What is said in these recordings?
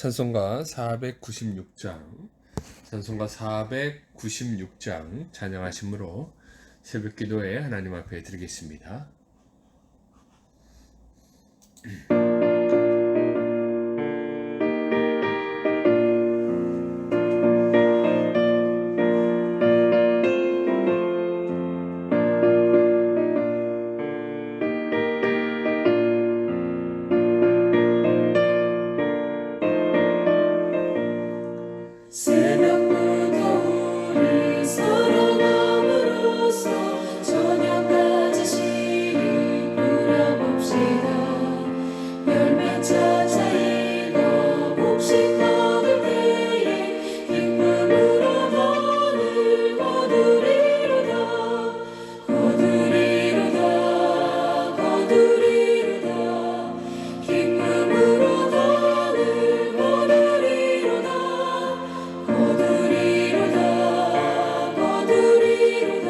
찬송가 496장, 찬송가 496장 찬양하심으로 새벽 기도에 하나님 앞에 드리겠습니다. 새벽부터 우리 살아남으로써 저녁까지 시리 누려봅시다. 열매 찾아 읽어 곡식 거둘 때에 기쁨으로 하늘 거두리로다. 거두리로다. 거두리로다. 기쁨으로 하늘 거두리로다. 거두리로다. 거두리로다.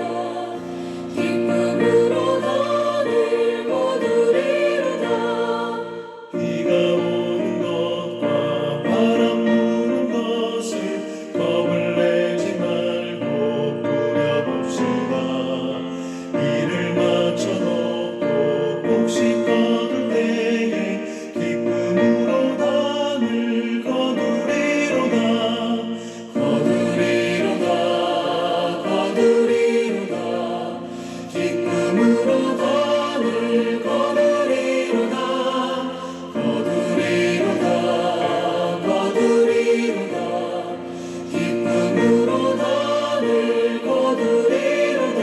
기쁨으로 하늘 거두리로다. 비가 오는 것과 바람 부는 것을 겁을 내지 말고 꾸려봅시다. 일을 마쳐놓고 곡식 거둘 때에 기쁨으로 하늘 거두리로다. 거두리로다. 거두리로다. 기쁨으로 하늘 거두리로다. 거두리로다. 거두리로다. 기쁨으로 하늘 거두리로다.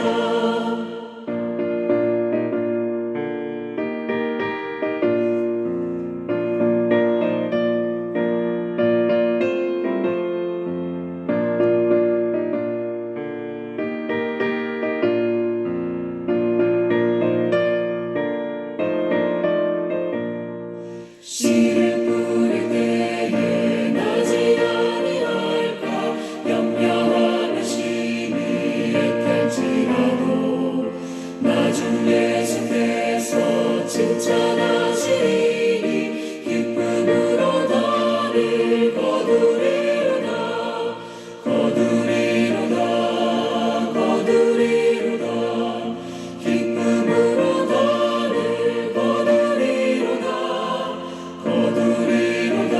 씨를 뿌릴 때에 나지 아니할까 염려하는 심히 애탈지라도 나중 예수께서 칭찬하시리니 기쁨으로 나를 거두리로다. 거두리로다. 거두리로다. 기쁨으로 나를 거두리로다. 거두리로다.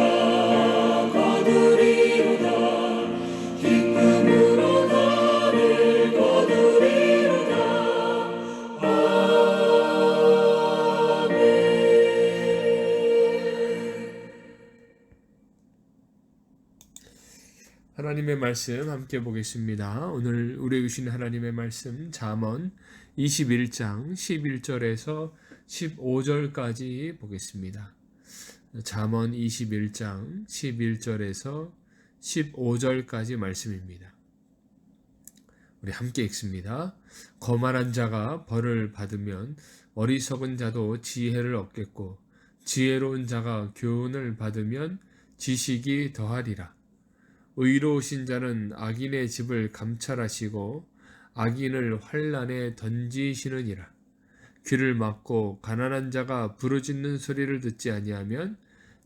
거두리로다. 기쁨으로 나를 거두리로다. 아멘. 하나님의 말씀 함께 보겠습니다. 오늘 우리에게 주신 하나님의 말씀 잠언 21장 11절에서 15절까지 보겠습니다. 잠언 21장 11절에서 15절까지 말씀입니다. 우리 함께 읽습니다. 거만한 자가 벌을 받으면 어리석은 자도 지혜를 얻겠고 지혜로운 자가 교훈을 받으면 지식이 더하리라. 의로우신 자는 악인의 집을 감찰하시고 악인을 환난에 던지시느니라. 귀를 막고 가난한 자가 부르짖는 소리를 듣지 아니하면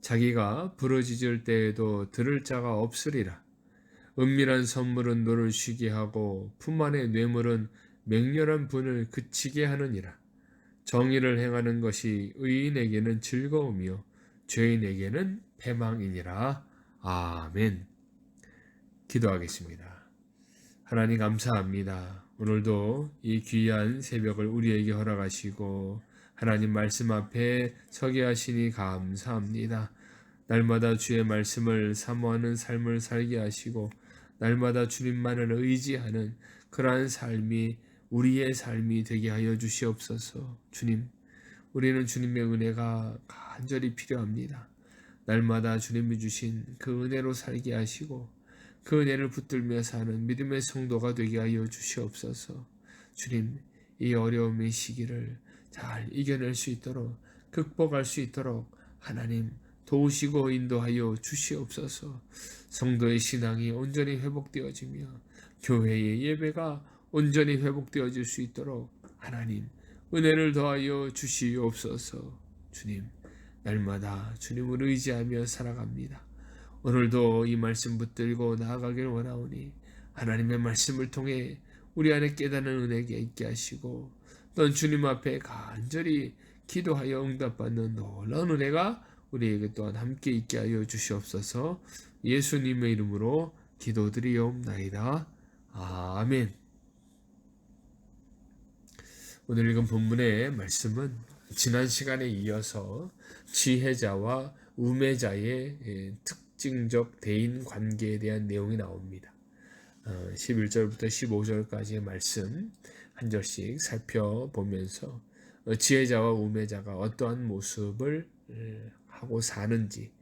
자기가 부르짖을 때에도 들을 자가 없으리라. 은밀한 선물은 노를 쉬게 하고 품 안의 뇌물은 맹렬한 분을 그치게 하느니라. 정의를 행하는 것이 의인에게는 즐거움이요 죄인에게는 패망이니라. 아멘. 기도하겠습니다. 하나님 감사합니다. 오늘도 이 귀한 새벽을 우리에게 허락하시고 하나님 말씀 앞에 서게 하시니 감사합니다. 날마다 주의 말씀을 사모하는 삶을 살게 하시고 날마다 주님만을 의지하는 그러한 삶이 우리의 삶이 되게 하여 주시옵소서. 주님, 우리는 주님의 은혜가 간절히 필요합니다. 날마다 주님이 주신 그 은혜로 살게 하시고 그 은혜를 붙들며 사는 믿음의 성도가 되게 하여 주시옵소서. 주님, 이 어려움의 시기를 잘 이겨낼 수 있도록 극복할 수 있도록 하나님 도우시고 인도하여 주시옵소서. 성도의 신앙이 온전히 회복되어지며 교회의 예배가 온전히 회복되어질 수 있도록 하나님 은혜를 더하여 주시옵소서. 주님, 날마다 주님을 의지하며 살아갑니다. 오늘도 이 말씀 붙들고 나아가길 원하오니 하나님의 말씀을 통해 우리 안에 깨닫는 은혜가 있게 하시고 또한 주님 앞에 간절히 기도하여 응답받는 놀라운 은혜가 우리에게 또한 함께 있게 하여 주시옵소서. 예수님의 이름으로 기도드리옵나이다. 아멘. 오늘 읽은 본문의 말씀은 지난 시간에 이어서 지혜자와 우매자의 특징적 대인 관계에 대한 내용이 나옵니다. 11절부터 15절까지의 말씀 한 절씩 살펴보면서 지혜자와 우매자가 어떠한 모습을 하고 사는지,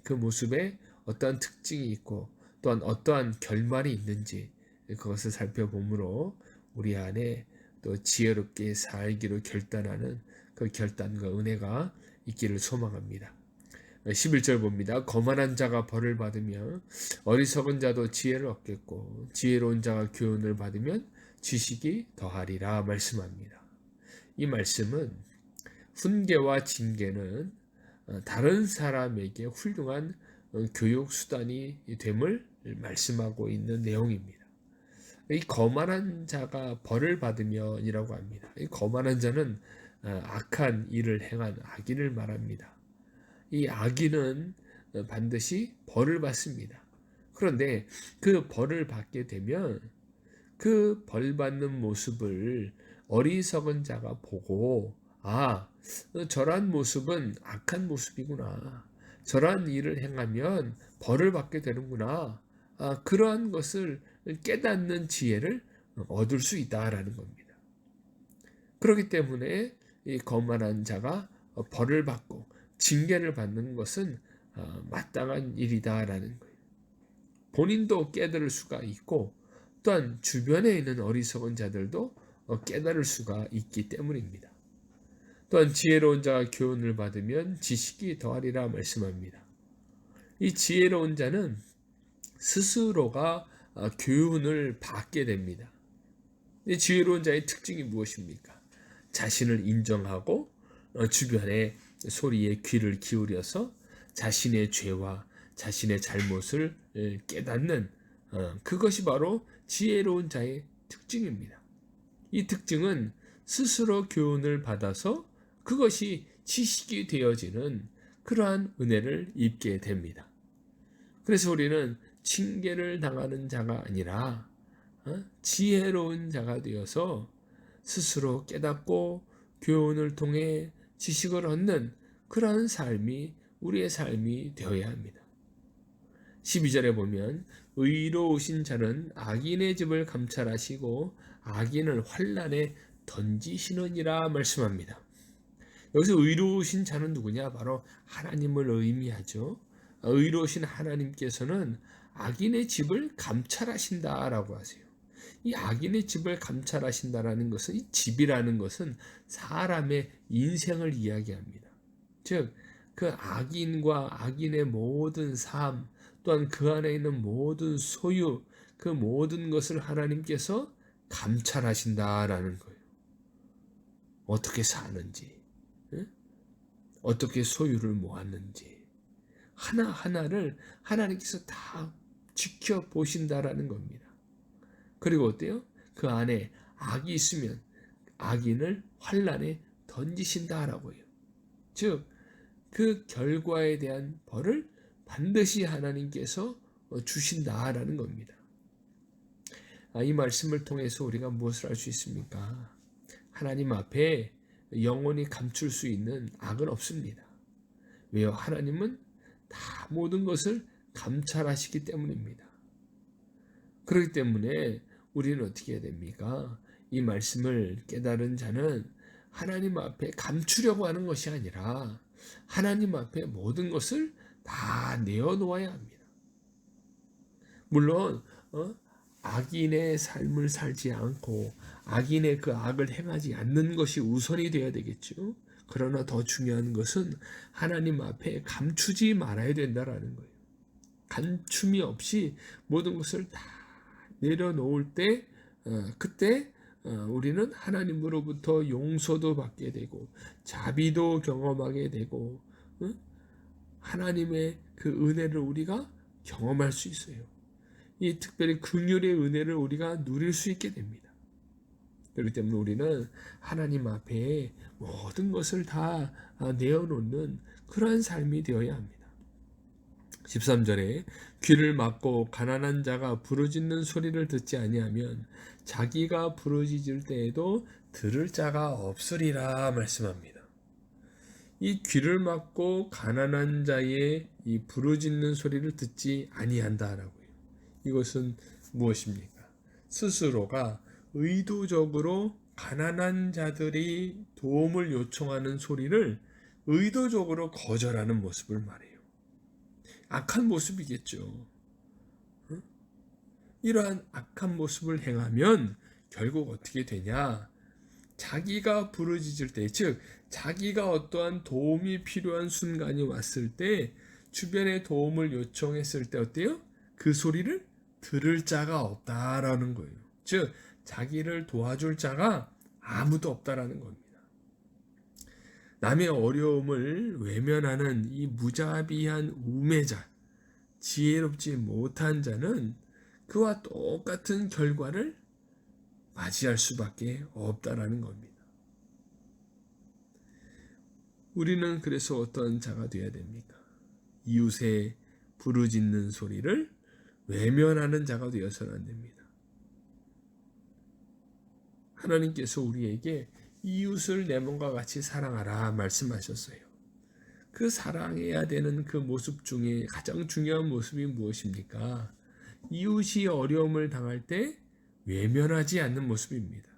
그 모습에 어떠한 특징이 있고 또한 어떠한 결말이 있는지 그것을 살펴보므로 우리 안에 또 지혜롭게 살기로 결단하는 그 결단과 은혜가 있기를 소망합니다. 11절 봅니다. 거만한 자가 벌을 받으며 어리석은 자도 지혜를 얻겠고 지혜로운 자가 교훈을 받으면 지식이 더하리라 말씀합니다. 이 말씀은 훈계와 징계는 다른 사람에게 훌륭한 교육 수단이 됨을 말씀하고 있는 내용입니다. 이 거만한 자가 벌을 받으면이라고 합니다. 이 거만한 자는 악한 일을 행한 악인을 말합니다. 이 악인은 반드시 벌을 받습니다. 그런데 그 벌을 받게 되면 그 벌 받는 모습을 어리석은 자가 보고 저러한 모습은 악한 모습이구나. 저러한 일을 행하면 벌을 받게 되는구나. 그러한 것을 깨닫는 지혜를 얻을 수 있다라는 겁니다. 그렇기 때문에 이 거만한 자가 벌을 받고 징계를 받는 것은 마땅한 일이다라는 거예요. 본인도 깨달을 수가 있고 또한 주변에 있는 어리석은 자들도 깨달을 수가 있기 때문입니다. 또한 지혜로운 자가 교훈을 받으면 지식이 더하리라 말씀합니다. 이 지혜로운 자는 스스로가 교훈을 받게 됩니다. 이 지혜로운 자의 특징이 무엇입니까? 자신을 인정하고 주변의 소리에 귀를 기울여서 자신의 죄와 자신의 잘못을 깨닫는 그것이 바로 지혜로운 자의 특징입니다. 이 특징은 스스로 교훈을 받아서 그것이 지식이 되어지는 그러한 은혜를 입게 됩니다. 그래서 우리는 징계를 당하는 자가 아니라 지혜로운 자가 되어서 스스로 깨닫고 교훈을 통해 지식을 얻는 그러한 삶이 우리의 삶이 되어야 합니다. 12절에 보면 의로우신 자는 악인의 집을 감찰하시고 악인을 환난에 던지시느니라 말씀합니다. 여기서 의로우신 자는 누구냐? 바로 하나님을 의미하죠. 의로우신 하나님께서는 악인의 집을 감찰하신다라고 하세요. 이 악인의 집을 감찰하신다라는 것은, 이 집이라는 것은 사람의 인생을 이야기합니다. 즉, 그 악인과 악인의 모든 삶, 또한 그 안에 있는 모든 소유, 그 모든 것을 하나님께서 감찰하신다라는 거예요. 어떻게 사는지, 어떻게 소유를 모았는지 하나하나를 하나님께서 다 지켜보신다라는 겁니다. 그리고 어때요? 그 안에 악이 있으면 악인을 환난에 던지신다라고 해요. 즉, 그 결과에 대한 벌을 반드시 하나님께서 주신다라는 겁니다. 이 말씀을 통해서 우리가 무엇을 알 수 있습니까? 하나님 앞에 영원히 감출 수 있는 악은 없습니다. 왜요? 하나님은 다 모든 것을 감찰하시기 때문입니다. 그렇기 때문에 우리는 어떻게 해야 됩니까? 이 말씀을 깨달은 자는 하나님 앞에 감추려고 하는 것이 아니라 하나님 앞에 모든 것을 다 내어놓아야 합니다. 물론 악인의 삶을 살지 않고 악인의 그 악을 행하지 않는 것이 우선이 되어야 되겠죠. 그러나 더 중요한 것은 하나님 앞에 감추지 말아야 된다라는 거예요. 감춤이 없이 모든 것을 다 내려놓을 때 그때 우리는 하나님으로부터 용서도 받게 되고 자비도 경험하게 되고 하나님의 그 은혜를 우리가 경험할 수 있어요. 이 특별히 긍휼의 은혜를 우리가 누릴 수 있게 됩니다. 그렇기 때문에 우리는 하나님 앞에 모든 것을 다 내어놓는 그러한 삶이 되어야 합니다. 13절에 귀를 막고 가난한 자가 부르짖는 소리를 듣지 아니하면 자기가 부르짖을 때에도 들을 자가 없으리라 말씀합니다. 이 귀를 막고 가난한 자의 이 부르짖는 소리를 듣지 아니한다라고요. 이것은 무엇입니까? 스스로가 의도적으로 가난한 자들이 도움을 요청하는 소리를 의도적으로 거절하는 모습을 말해요. 악한 모습이겠죠. 이러한 악한 모습을 행하면 결국 어떻게 되냐? 자기가 부르짖을 때, 즉 자기가 어떠한 도움이 필요한 순간이 왔을 때, 주변에 도움을 요청했을 때 어때요? 그 소리를 들을 자가 없다라는 거예요. 즉 자기를 도와줄 자가 아무도 없다라는 겁니다. 남의 어려움을 외면하는 이 무자비한 우매자, 지혜롭지 못한 자는 그와 똑같은 결과를 맞이할 수밖에 없다라는 겁니다. 우리는 그래서 어떤 자가 되어야 됩니까? 이웃의 부르짖는 소리를 외면하는 자가 되어서는 안 됩니다. 하나님께서 우리에게 이웃을 내 몸과 같이 사랑하라 말씀하셨어요. 그 사랑해야 되는 그 모습 중에 가장 중요한 모습이 무엇입니까? 이웃이 어려움을 당할 때 외면하지 않는 모습입니다.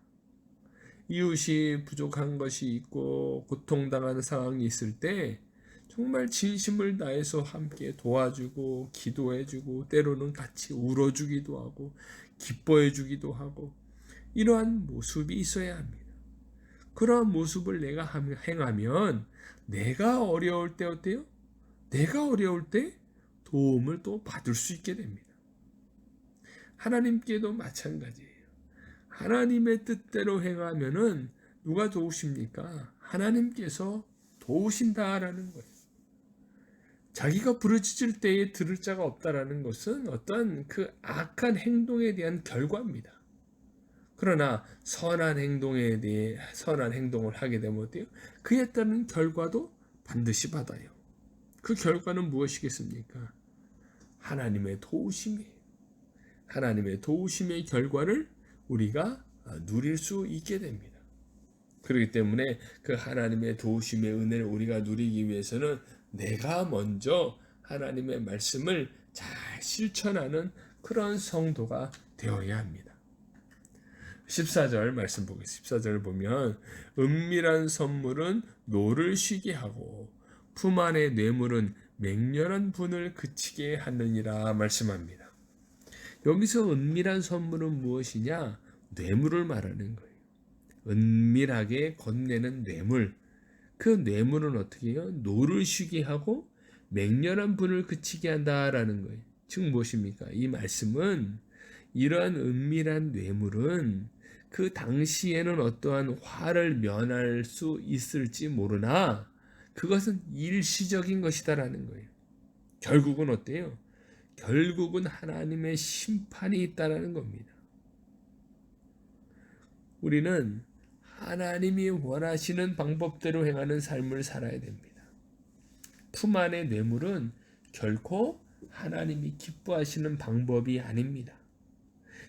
이웃이 부족한 것이 있고 고통당하는 상황이 있을 때 정말 진심을 다해서 함께 도와주고 기도해주고 때로는 같이 울어주기도 하고 기뻐해주기도 하고 이러한 모습이 있어야 합니다. 그러한 모습을 내가 행하면 내가 어려울 때 어때요? 내가 어려울 때 도움을 또 받을 수 있게 됩니다. 하나님께도 마찬가지예요. 하나님의 뜻대로 행하면은 누가 도우십니까? 하나님께서 도우신다라는 거예요. 자기가 부르짖을 때에 들을 자가 없다라는 것은 어떤 그 악한 행동에 대한 결과입니다. 그러나 선한 행동에 대해 선한 행동을 하게 되면 어때요? 그에 따른 결과도 반드시 받아요. 그 결과는 무엇이겠습니까? 하나님의 도우심이에요. 하나님의 도우심의 결과를 우리가 누릴 수 있게 됩니다. 그렇기 때문에 그 하나님의 도우심의 은혜를 우리가 누리기 위해서는 내가 먼저 하나님의 말씀을 잘 실천하는 그런 성도가 되어야 합니다. 14절 말씀 보겠습니다. 14절을 보면 은밀한 선물은 노를 쉬게 하고 품 안의 뇌물은 맹렬한 분을 그치게 하느니라 말씀합니다. 여기서 은밀한 선물은 무엇이냐? 뇌물을 말하는 거예요. 은밀하게 건네는 뇌물. 그 뇌물은 어떻게 해요? 노를 쉬게 하고 맹렬한 분을 그치게 한다라는 거예요. 즉 무엇입니까? 이 말씀은 이러한 은밀한 뇌물은 그 당시에는 어떠한 화를 면할 수 있을지 모르나 그것은 일시적인 것이다라는 거예요. 결국은 어때요? 결국은 하나님의 심판이 있다라는 겁니다. 우리는 하나님이 원하시는 방법대로 행하는 삶을 살아야 됩니다. 품 안의 뇌물은 결코 하나님이 기뻐하시는 방법이 아닙니다.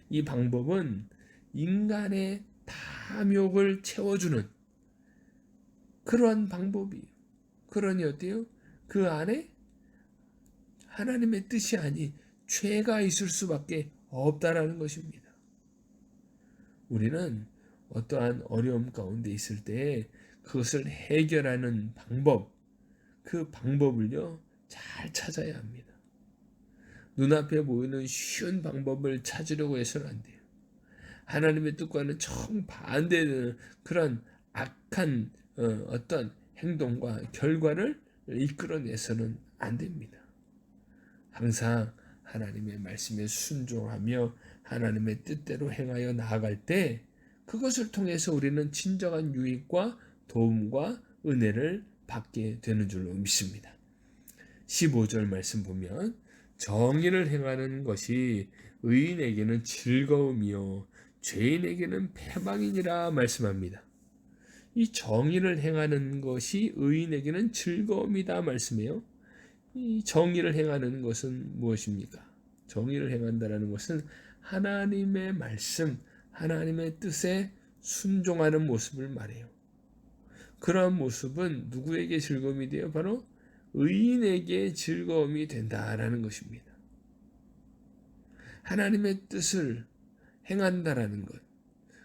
이 방법은 인간의 탐욕을 채워주는 그러한 방법이에요. 그러니 어때요? 그 안에 하나님의 뜻이 아닌 죄가 있을 수밖에 없다라는 것입니다. 우리는 어떠한 어려움 가운데 있을 때 그것을 해결하는 방법, 그 방법을요 잘 찾아야 합니다. 눈앞에 보이는 쉬운 방법을 찾으려고 해서는 안 돼요. 하나님의 뜻과는 정반대되는 그런 악한 어떤 행동과 결과를 이끌어내서는 안 됩니다. 항상 하나님의 말씀에 순종하며 하나님의 뜻대로 행하여 나아갈 때 그것을 통해서 우리는 진정한 유익과 도움과 은혜를 받게 되는 줄로 믿습니다. 15절 말씀 보면 정의를 행하는 것이 의인에게는 즐거움이요 죄인에게는 패망이니라 말씀합니다. 이 정의를 행하는 것이 의인에게는 즐거움이다 말씀해요. 이 정의를 행하는 것은 무엇입니까? 정의를 행한다는 것은 하나님의 말씀, 하나님의 뜻에 순종하는 모습을 말해요. 그러한 모습은 누구에게 즐거움이 돼요? 바로 의인에게 즐거움이 된다라는 것입니다. 하나님의 뜻을 행한다라는 것,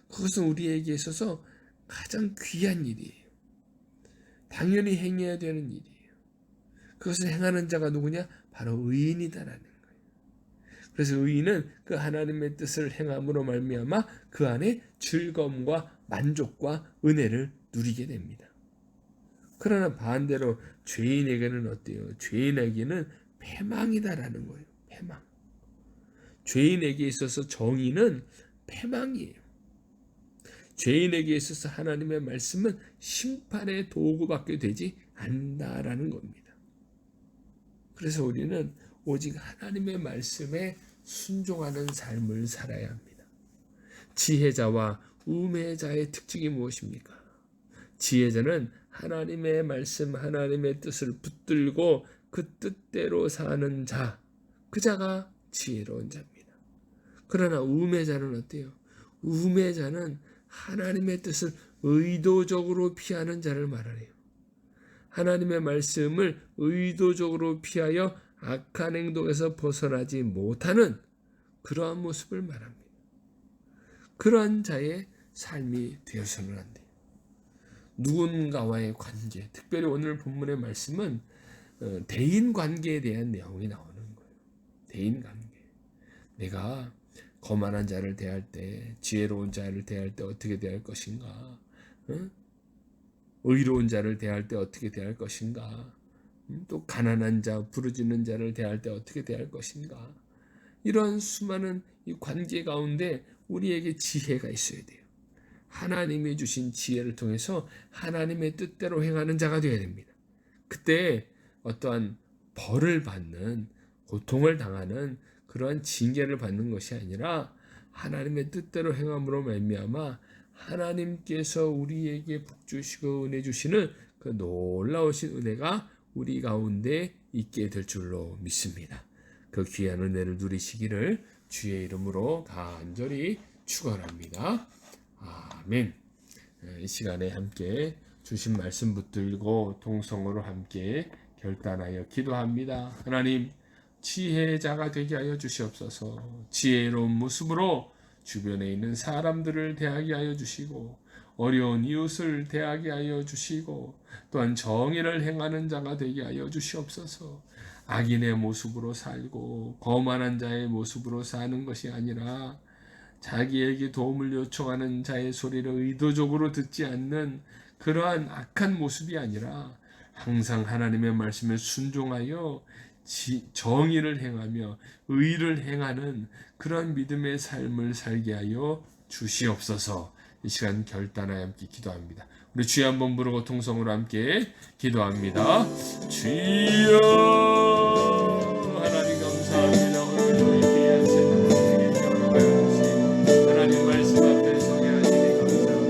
그것은 우리에게 있어서 가장 귀한 일이에요. 당연히 행해야 되는 일이에요. 그것을 행하는 자가 누구냐? 바로 의인이다라는 거예요. 그래서 의인은 그 하나님의 뜻을 행함으로 말미암아 그 안에 즐거움과 만족과 은혜를 누리게 됩니다. 그러나 반대로 죄인에게는 어때요? 죄인에게는 패망이다라는 거예요. 패망. 죄인에게 있어서 정의는 패망이에요. 죄인에게 있어서 하나님의 말씀은 심판의 도구밖에 되지 않는다라는 겁니다. 그래서 우리는 오직 하나님의 말씀에 순종하는 삶을 살아야 합니다. 지혜자와 우매자의 특징이 무엇입니까? 지혜자는 하나님의 말씀, 하나님의 뜻을 붙들고 그 뜻대로 사는 자, 그 자가 지혜로운 자입니다. 그러나 우매자는 어때요? 우매자는 하나님의 뜻을 의도적으로 피하는 자를 말하네요. 하나님의 말씀을 의도적으로 피하여 악한 행동에서 벗어나지 못하는 그러한 모습을 말합니다. 그러한 자의 삶이 되어서는 안 돼요. 누군가와의 관계, 특별히 오늘 본문의 말씀은 대인 관계에 대한 내용이 나오는 거예요. 대인 관계. 내가 거만한 자를 대할 때, 지혜로운 자를 대할 때 어떻게 대할 것인가? 의로운 자를 대할 때 어떻게 대할 것인가? 또 가난한 자, 부르짖는 자를 대할 때 어떻게 대할 것인가? 이런 수많은 이 관계 가운데 우리에게 지혜가 있어야 돼요. 하나님이 주신 지혜를 통해서 하나님의 뜻대로 행하는 자가 되어야 됩니다. 그때 어떠한 벌을 받는, 고통을 당하는 그러한 징계를 받는 것이 아니라 하나님의 뜻대로 행함으로 말미암아 하나님께서 우리에게 복 주시고 은혜 주시는 그 놀라우신 은혜가 우리 가운데 있게 될 줄로 믿습니다. 그 귀한 은혜를 누리시기를 주의 이름으로 간절히 축원합니다. 아멘. 이 시간에 함께 주신 말씀 붙들고 동성으로 함께 결단하여 기도합니다. 하나님, 지혜자가 되게 하여 주시옵소서. 지혜로운 모습으로 주변에 있는 사람들을 대하게 하여 주시고 어려운 이웃을 대하게 하여 주시고 또한 정의를 행하는 자가 되게 하여 주시옵소서. 악인의 모습으로 살고 거만한 자의 모습으로 사는 것이 아니라 자기에게 도움을 요청하는 자의 소리를 의도적으로 듣지 않는 그러한 악한 모습이 아니라 항상 하나님의 말씀에 순종하여 정의를 행하며 의를 행하는 그런 믿음의 삶을 살게 하여 주시옵소서. 이 시간 결단하여 함께 기도합니다. 우리 주여 한번 부르고 통성으로 함께 기도합니다. 주여, 하나님 감사합니다. 오늘도 이 귀한 새벽 주님께 허락하여 주시고 하나님 말씀 앞에 서게 하시니 감사합니다.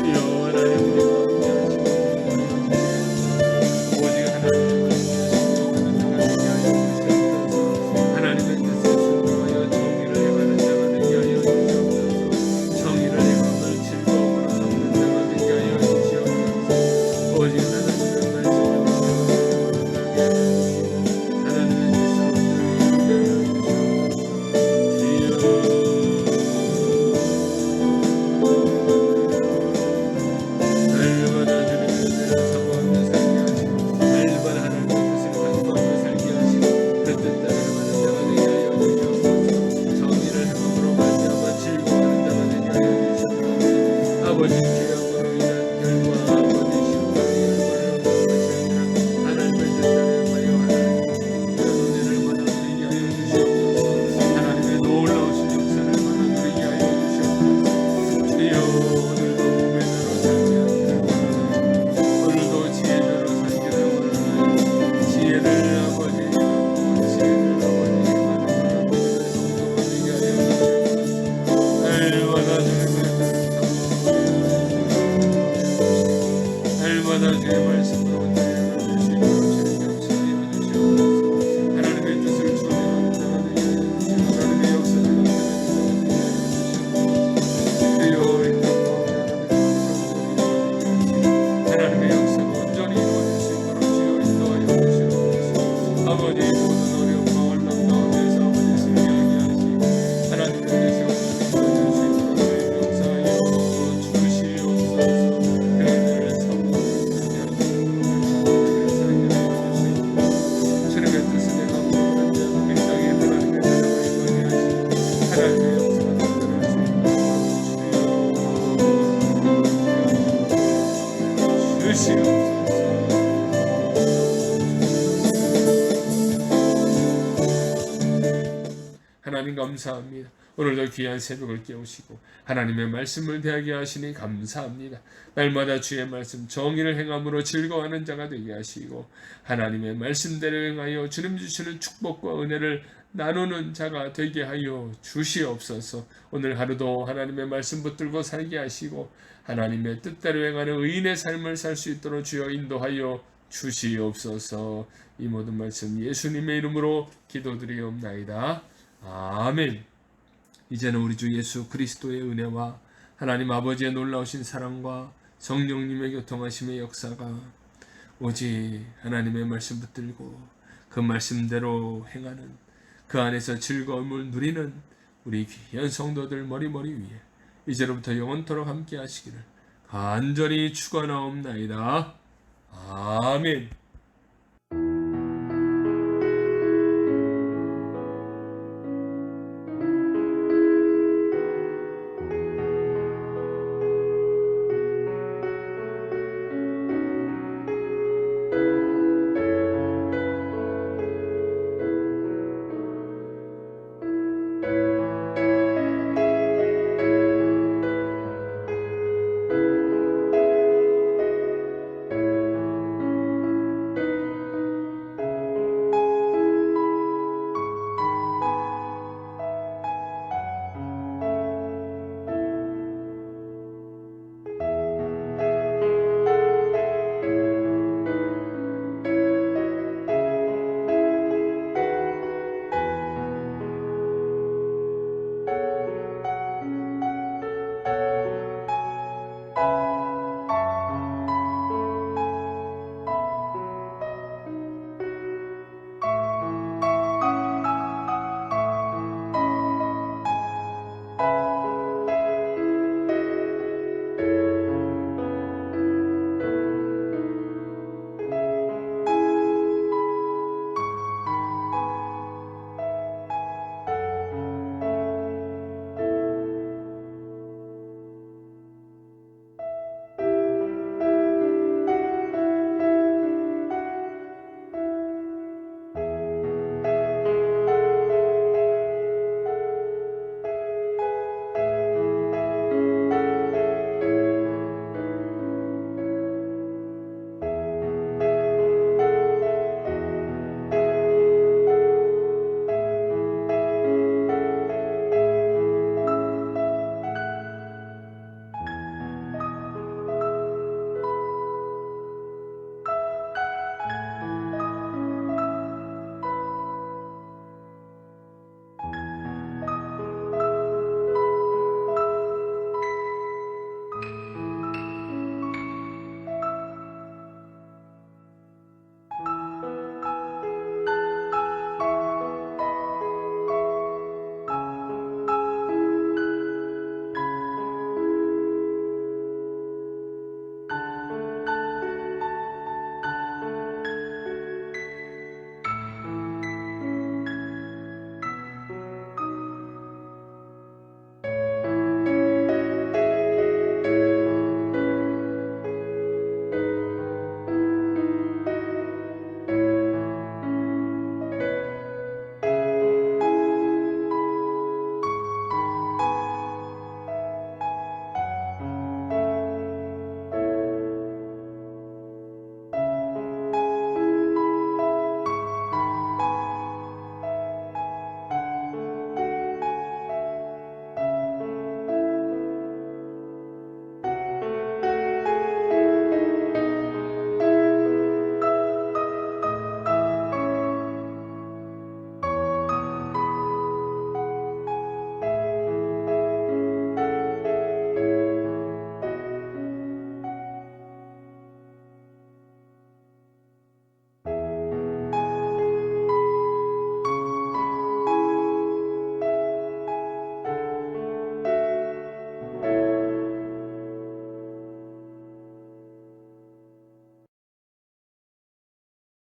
주여, 하나님 우리와 함께 하시고 오직 하나님의 하나님의 뜻에 순종하여 정의를 행하는 자가 되게 하여 주시옵소서. 정의를 행함을 즐거움으로 삼는 자가 되게 하여 주시옵소서. 오직 하나님의 말씀을 믿게 하여 주시옵소서. 아버지 모든 어려움과 환난 가운데서 아버지 승리하게 하시 하나님의 뜻에 온전히 이루어질 수 있도록 저희 용서하여 주시옵소서. 그들을 주님의 뜻을 내가 모르는 자 이 땅에 하나님의 대답을 이루게 하시 하나님의 역사가 나타날 수 있도록 주시옵소서. 하나님 감사합니다. 오늘도 귀한 새벽을 깨우시고 하나님의 말씀을 대하게 하시니 감사합니다. 날마다 주의 말씀 정의를 행함으로 즐거워하는 자가 되게 하시고 하나님의 말씀대로 행하여 주님 주시는 축복과 은혜를 나누는 자가 되게 하여 주시옵소서. 오늘 하루도 하나님의 말씀 붙들고 살게 하시고 하나님의 뜻대로 행하는 의인의 삶을 살 수 있도록 주여 인도하여 주시옵소서. 이 모든 말씀 예수님의 이름으로 기도드리옵나이다. 아멘. 이제는 우리 주 예수 그리스도의 은혜와 하나님 아버지의 놀라우신 사랑과 성령님의 교통하심의 역사가 오직 하나님의 말씀 붙들고 그 말씀대로 행하는 그 안에서 즐거움을 누리는 우리 귀한 성도들 머리머리 위에 이제로부터 영원토록 함께 하시기를 간절히 축원하옵나이다. 아멘.